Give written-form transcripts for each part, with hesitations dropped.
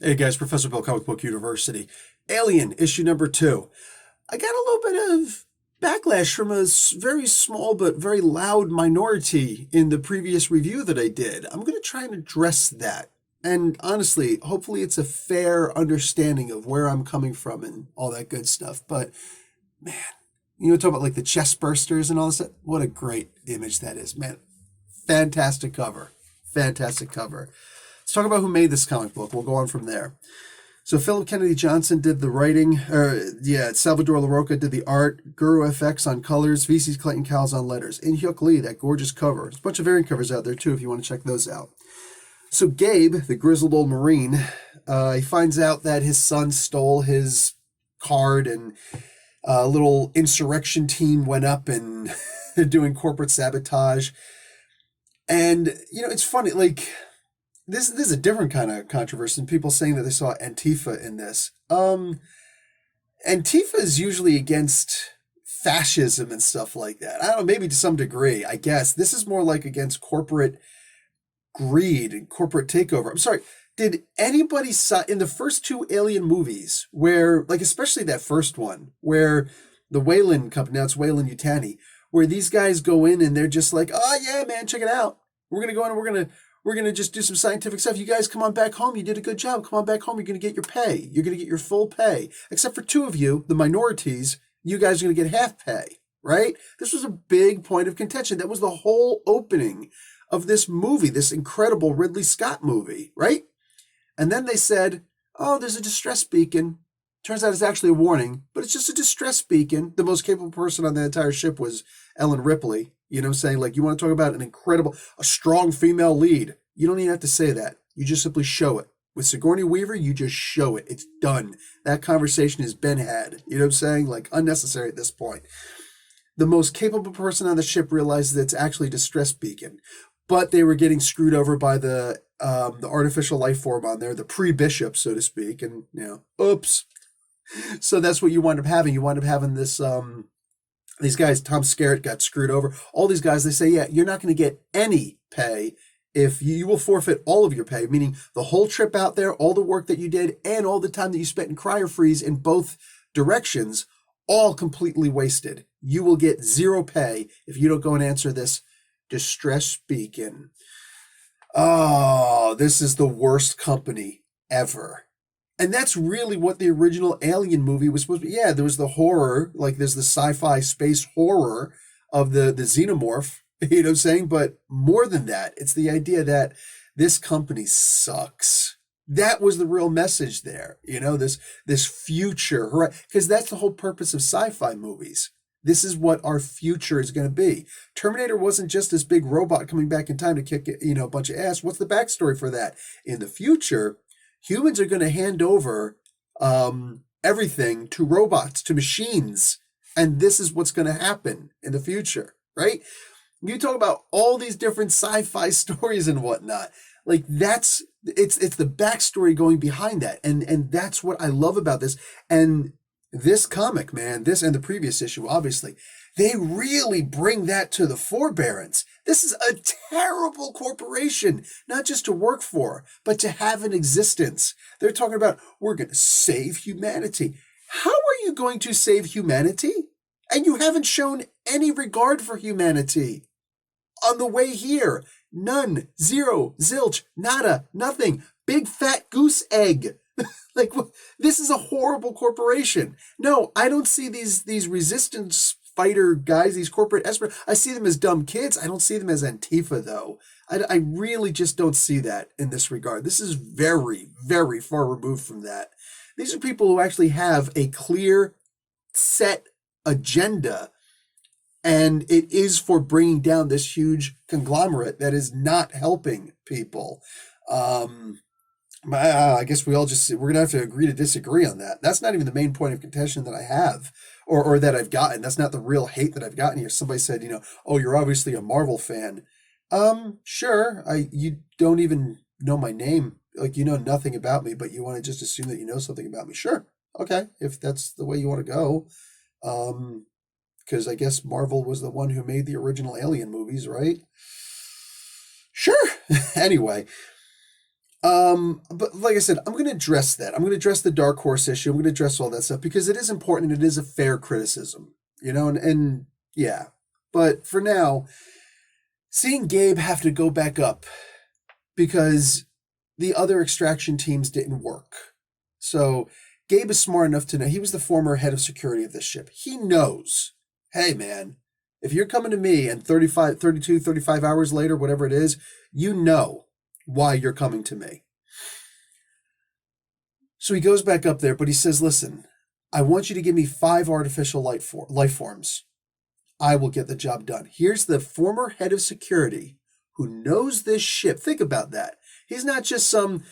Hey guys, Professor Bill, Comic Book University. Alien, issue number 2. I got a little bit of backlash from a very small but very loud minority in the previous review that I did. I'm going to try and address that. And honestly, hopefully it's a fair understanding of where I'm coming from and all that good stuff. But man, talk about like the chest bursters and all this. What a great image that is, man. Fantastic cover. Fantastic cover. Let's talk about who made this comic book. We'll go on from there. So Philip Kennedy Johnson did the writing. Salvador LaRocca did the art. Guru-eFX on colors. VC's Clayton Cowles on letters. In Hyuk Lee, that gorgeous cover. There's a bunch of variant covers out there too if you want to check those out. So Gabe, the grizzled old Marine, he finds out that his son stole his card, and a little insurrection team went up and they're doing corporate sabotage. And it's funny, like. This is a different kind of controversy than people saying that they saw Antifa in this. Antifa is usually against fascism and stuff like that. I don't know, maybe to some degree, I guess. This is more like against corporate greed and corporate takeover. I'm sorry, did anybody saw in the first 2 Alien movies where, like especially that first one, where the Weyland company, now it's Weyland-Yutani, where these guys go in and they're just like, oh yeah, man, check it out. We're going to go in and we're going to just do some scientific stuff. You guys come on back home. You did a good job. Come on back home. You're going to get your pay. You're going to get your full pay. Except for 2 of you, the minorities, you guys are going to get half pay, right? This was a big point of contention. That was the whole opening of this movie, this incredible Ridley Scott movie, right? And then they said, oh, there's a distress beacon. Turns out it's actually a warning, but it's just a distress beacon. The most capable person on the entire ship was Ellen Ripley. You know what I'm saying? Like, you want to talk about a strong female lead. You don't even have to say that. You just simply show it. With Sigourney Weaver, you just show it. It's done. That conversation has been had. You know what I'm saying? Like, unnecessary at this point. The most capable person on the ship realizes that it's actually a distress beacon. But they were getting screwed over by the artificial life form on there, the pre-bishop, so to speak. And, oops. So that's what you wind up having. You wind up having this... these guys, Tom Skerritt got screwed over. All these guys, they say, yeah, you're not going to get any pay if you will forfeit all of your pay, meaning the whole trip out there, all the work that you did, and all the time that you spent in cryo freeze in both directions, all completely wasted. You will get 0 pay if you don't go and answer this distress beacon. Oh, this is the worst company ever. And that's really what the original Alien movie was supposed to be. Yeah, there was the horror, like there's the sci-fi space horror of the xenomorph, you know what I'm saying? But more than that, it's the idea that this company sucks. That was the real message there, this future, right? Because that's the whole purpose of sci-fi movies. This is what our future is going to be. Terminator wasn't just this big robot coming back in time to kick, a bunch of ass. What's the backstory for that? In the future, humans are going to hand over everything to robots, to machines. And this is what's going to happen in the future, right? You talk about all these different sci-fi stories and whatnot. Like it's the backstory going behind that. And that's what I love about this. And this comic, man, this and the previous issue, obviously, they really bring that to the forbearance. This is a terrible corporation, not just to work for, but to have an existence. They're talking about, we're going to save humanity. How are you going to save humanity? And you haven't shown any regard for humanity. On the way here, none, 0, zilch, nada, nothing. Big fat goose egg. Like, this is a horrible corporation. No, I don't see these resistance fighter guys, these corporate esper. I see them as dumb kids. I don't see them as Antifa, though. I really just don't see that in this regard. This is very, very far removed from that. These are people who actually have a clear, set agenda, and it is for bringing down this huge conglomerate that is not helping people. I guess we're going to have to agree to disagree on that. That's not even the main point of contention that I have or that I've gotten. That's not the real hate that I've gotten here. Somebody said, oh, you're obviously a Marvel fan. Sure. You don't even know my name. Like, you know nothing about me, but you want to just assume that you know something about me. Sure. Okay. If that's the way you want to go. Because I guess Marvel was the one who made the original Alien movies, right? Sure. Anyway, But like I said, I'm going to address that. I'm going to address the Dark Horse issue. I'm going to address all that stuff because it is important and it is a fair criticism, and yeah. But for now, seeing Gabe have to go back up because the other extraction teams didn't work. So Gabe is smart enough to know, he was the former head of security of this ship. He knows, hey man, if you're coming to me and 35 hours later, whatever it is, you know why you're coming to me. So he goes back up there, but he says, listen, I want you to give me 5 artificial life forms. I will get the job done. Here's the former head of security who knows this ship. Think about that. He's not just some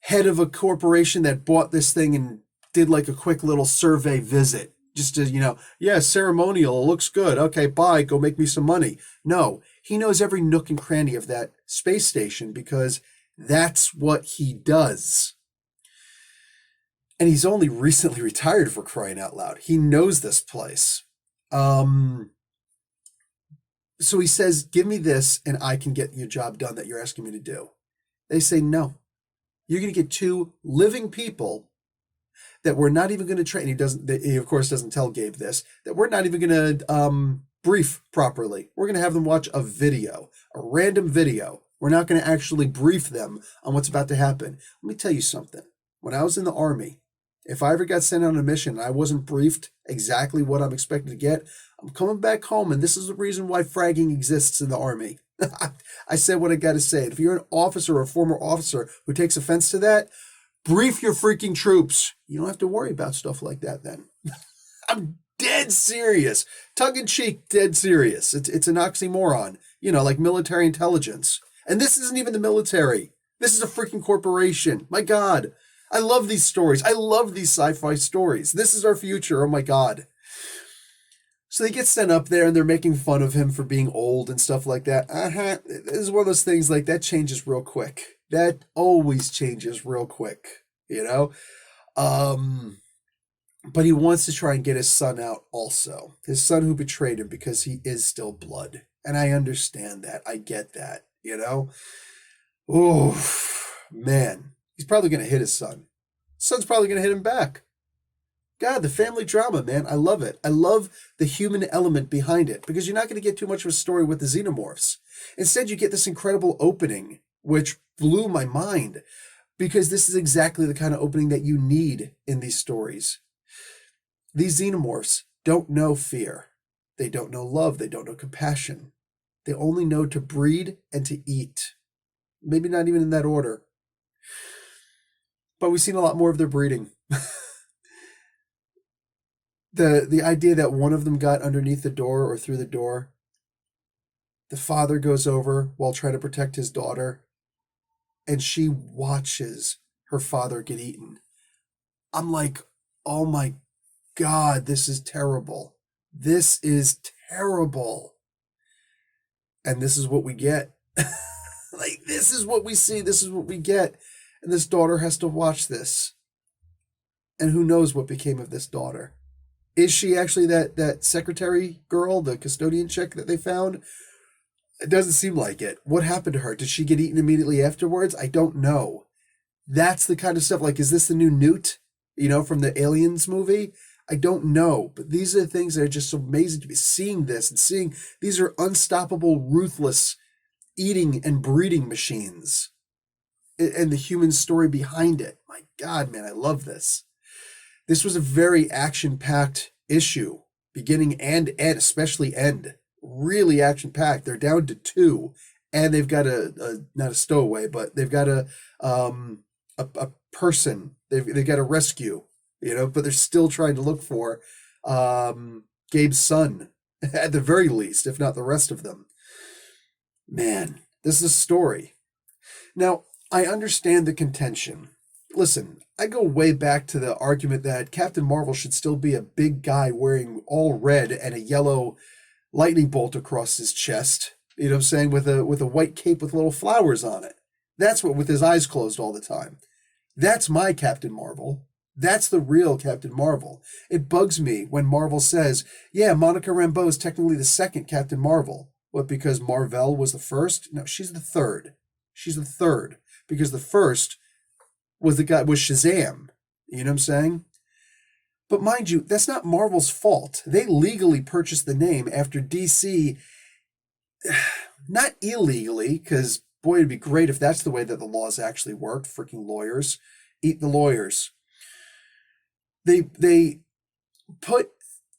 head of a corporation that bought this thing and did like a quick little survey visit. Just to, yeah, ceremonial, it looks good. Okay, bye, go make me some money. No, he knows every nook and cranny of that space station because that's what he does. And he's only recently retired, for crying out loud. He knows this place. So he says, give me this and I can get your job done that you're asking me to do. They say, no. You're going to get 2 living people that we're not even going to train. He of course doesn't tell Gabe this, that we're not even going to brief properly. We're going to have them watch a video, a random video. We're not going to actually brief them on what's about to happen. Let me tell you something. When I was in the Army, if I ever got sent on a mission and I wasn't briefed exactly what I'm expected to get, I'm coming back home, and this is the reason why fragging exists in the Army. I said what I got to say. If you're an officer or a former officer who takes offense to that, brief your freaking troops. You don't have to worry about stuff like that then. I'm dead serious. Tongue-in-cheek, dead serious. It's an oxymoron. Like military intelligence. And this isn't even the military. This is a freaking corporation. My God. I love these stories. I love these sci-fi stories. This is our future. Oh my God. So they get sent up there and they're making fun of him for being old and stuff like that. This is one of those things like that changes real quick. That always changes real quick, But he wants to try and get his son out also. His son who betrayed him because he is still blood. And I understand that. I get that, Oh, man. He's probably going to hit his son. His son's probably going to hit him back. God, the family drama, man. I love it. I love the human element behind it because you're not going to get too much of a story with the xenomorphs. Instead, you get this incredible opening, which blew my mind because this is exactly the kind of opening that you need in these stories. These xenomorphs don't know fear. They don't know love. They don't know compassion. They only know to breed and to eat. Maybe not even in that order. But we've seen a lot more of their breeding. The idea that one of them got underneath the door or through the door. The father goes over while trying to protect his daughter. And she watches her father get eaten. I'm like, oh my God, this is terrible. This is terrible. And this is what we get. This is what we see. This is what we get. And this daughter has to watch this. And who knows what became of this daughter? Is she actually that secretary girl, the custodian chick that they found? It doesn't seem like it. What happened to her? Did she get eaten immediately afterwards? I don't know. That's the kind of stuff, is this the new Newt, from the Aliens movie? I don't know. But these are the things that are just so amazing to be seeing this and seeing these are unstoppable, ruthless eating and breeding machines. And the human story behind it. My God, man, I love this. This was a very action-packed issue, beginning and end, especially end. Really action-packed. They're down to 2, and they've got not a stowaway, but they've got a person. They've got a rescue, but they're still trying to look for Gabe's son, at the very least, if not the rest of them. Man, this is a story. Now, I understand the contention. Listen, I go way back to the argument that Captain Marvel should still be a big guy wearing all red and a yellow lightning bolt across his chest. You know what I'm saying? With a white cape with little flowers on it. That's what, with his eyes closed all the time. That's my Captain Marvel. That's the real Captain Marvel. It bugs me when Marvel says, yeah, Monica Rambeau is technically the second Captain Marvel. What, because Marvel was the first? No, she's the third. She's the third. because the first was Shazam. You know what I'm saying? But mind you, that's not Marvel's fault. They legally purchased the name after DC, not illegally, because boy, it'd be great if that's the way that the laws actually worked. Freaking lawyers. Eat the lawyers. They put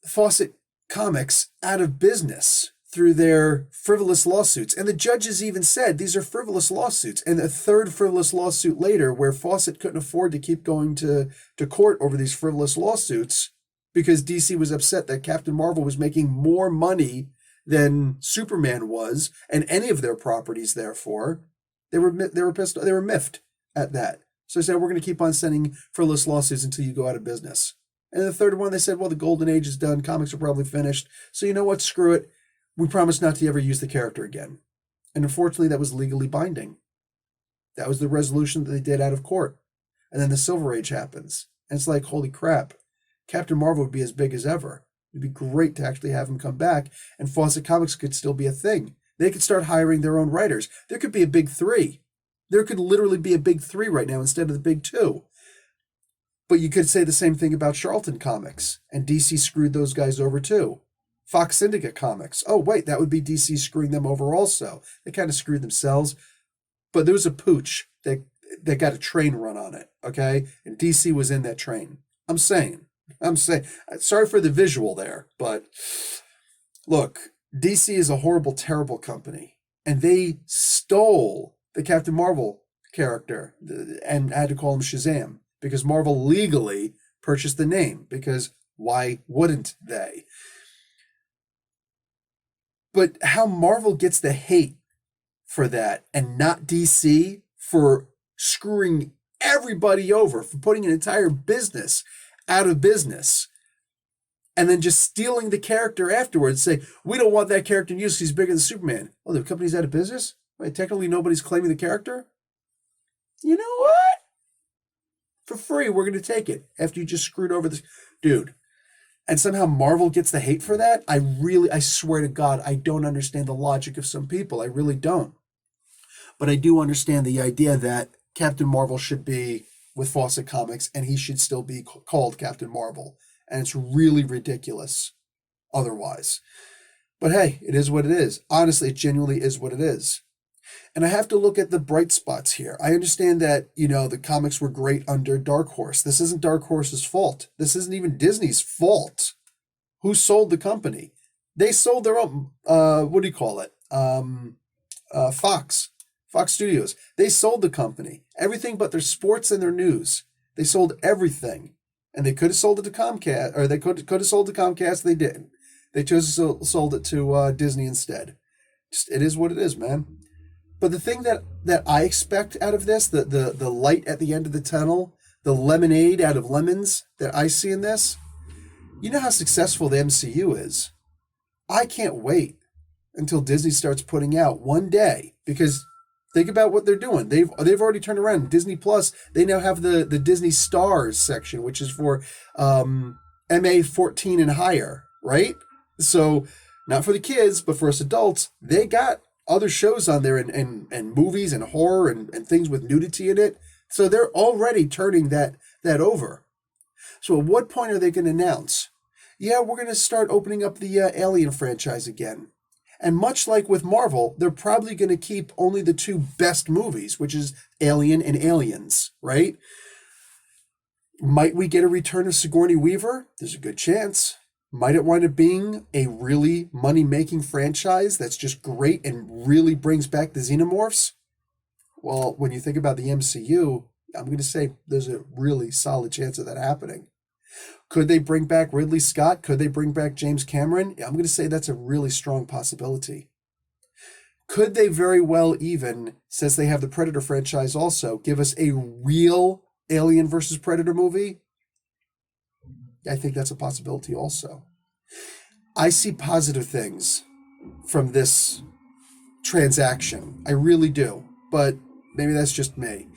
Fawcett Comics out of business through their frivolous lawsuits. And the judges even said these are frivolous lawsuits. And a third frivolous lawsuit later, where Fawcett couldn't afford to keep going to court over these frivolous lawsuits because DC was upset that Captain Marvel was making more money than Superman was, and any of their properties, therefore, they were pissed, they were miffed at that. So they said, we're going to keep on sending frivolous lawsuits until you go out of business. And the third one, they said, well, the golden age is done. Comics are probably finished. So you know what? Screw it. We promise not to ever use the character again. And unfortunately, that was legally binding. That was the resolution that they did out of court. And then the Silver Age happens. And it's like, holy crap. Captain Marvel would be as big as ever. It'd be great to actually have him come back, and Fawcett Comics could still be a thing. They could start hiring their own writers. There could be a big three. There could literally be a big three right now instead of the big two. But you could say the same thing about Charlton Comics, and DC screwed those guys over too. Fox Syndicate Comics. Oh, wait, that would be DC screwing them over also. They kind of screwed themselves. But there was a pooch that got a train run on it, okay? And DC was in that train. I'm saying, sorry for the visual there, but look, DC is a horrible, terrible company. And they stole the Captain Marvel character and had to call him Shazam because Marvel legally purchased the name, because why wouldn't they? But how Marvel gets the hate for that and not DC for screwing everybody over, for putting an entire business out of business, and then just stealing the character afterwards, say, we don't want that character in use, he's bigger than Superman. Oh, the company's out of business? Wait, technically nobody's claiming the character? You know what? For free, we're going to take it after you just screwed over this. Dude. And somehow Marvel gets the hate for that? I swear to God, I don't understand the logic of some people. I really don't. But I do understand the idea that Captain Marvel should be with Fawcett Comics and he should still be called Captain Marvel. And it's really ridiculous otherwise. But hey, it is what it is. Honestly, it genuinely is what it is. And I have to look at the bright spots here. I understand that, the comics were great under Dark Horse. This isn't Dark Horse's fault. This isn't even Disney's fault. Who sold the company? They sold their own, Fox Studios. They sold the company. Everything but their sports and their news. They sold everything. And they could have sold it to Comcast, or they could have sold it to Comcast. They didn't. They chose to sold it to Disney instead. It is what it is, man. But the thing that I expect out of this, the light at the end of the tunnel, the lemonade out of lemons that I see in this, you know how successful the MCU is. I can't wait until Disney starts putting out one day, because think about what they're doing. They've already turned around. Disney Plus, they now have the Disney Stars section, which is for MA 14 and higher, right? So not for the kids, but for us adults, they got other shows on there and movies and horror and things with nudity in it. So they're already turning that over. So at what point are they going to announce, yeah, we're going to start opening up the Alien franchise again? And much like with Marvel, they're probably going to keep only the two best movies, which is Alien and Aliens, right? Might we get a return of Sigourney Weaver? There's a good chance. Might it wind up being a really money-making franchise that's just great and really brings back the Xenomorphs? Well, when you think about the MCU, I'm going to say there's a really solid chance of that happening. Could they bring back Ridley Scott? Could they bring back James Cameron? I'm going to say that's a really strong possibility. Could they very well even, since they have the Predator franchise also, give us a real Alien versus Predator movie? I think that's a possibility also. I see positive things from this transaction. I really do. But maybe that's just me.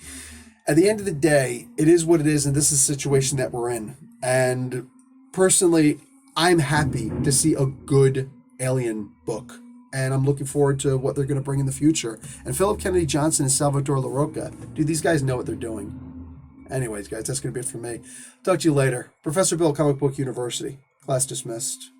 At the end of the day, it is what it is, and this is the situation that we're in. And personally, I'm happy to see a good Alien book. and I'm looking forward to what they're going to bring in the future. And Philip Kennedy Johnson and Salvatore LaRocca, dude, these guys know what they're doing. Anyways, guys, that's going to be it for me. Talk to you later. Professor Bill, Comic Book University. Class dismissed.